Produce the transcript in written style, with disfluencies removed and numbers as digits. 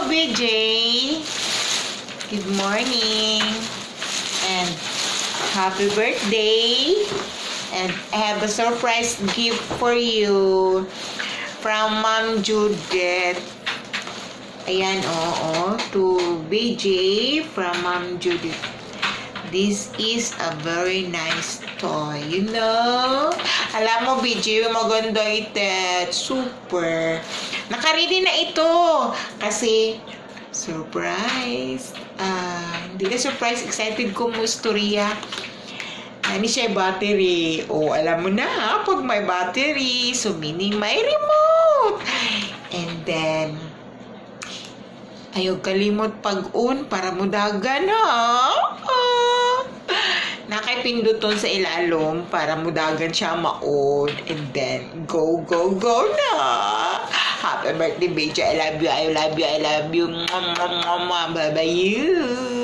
BJ. Good morning. And happy birthday. And I have a surprise gift for you from Ma'am Judith. Ayan, oo, to BJ from Ma'am Judith. This is a very nice toy, you know? Alam mo, BJ, maganda ito. Super. Nakaready na ito. Kasi, surprise. Hindi na surprise. Excited ko mo istorya. Nani siya battery. O, alam mo na, pag may battery, so meaning may remote. And then, ayaw kalimot pag-on para mudagan, ha? Nakipinduton sa ilalom para mudagan siya ma-on. And then, go, go, go na! Happy birthday, BJ. I love you, I love you, I love you. Bye-bye you.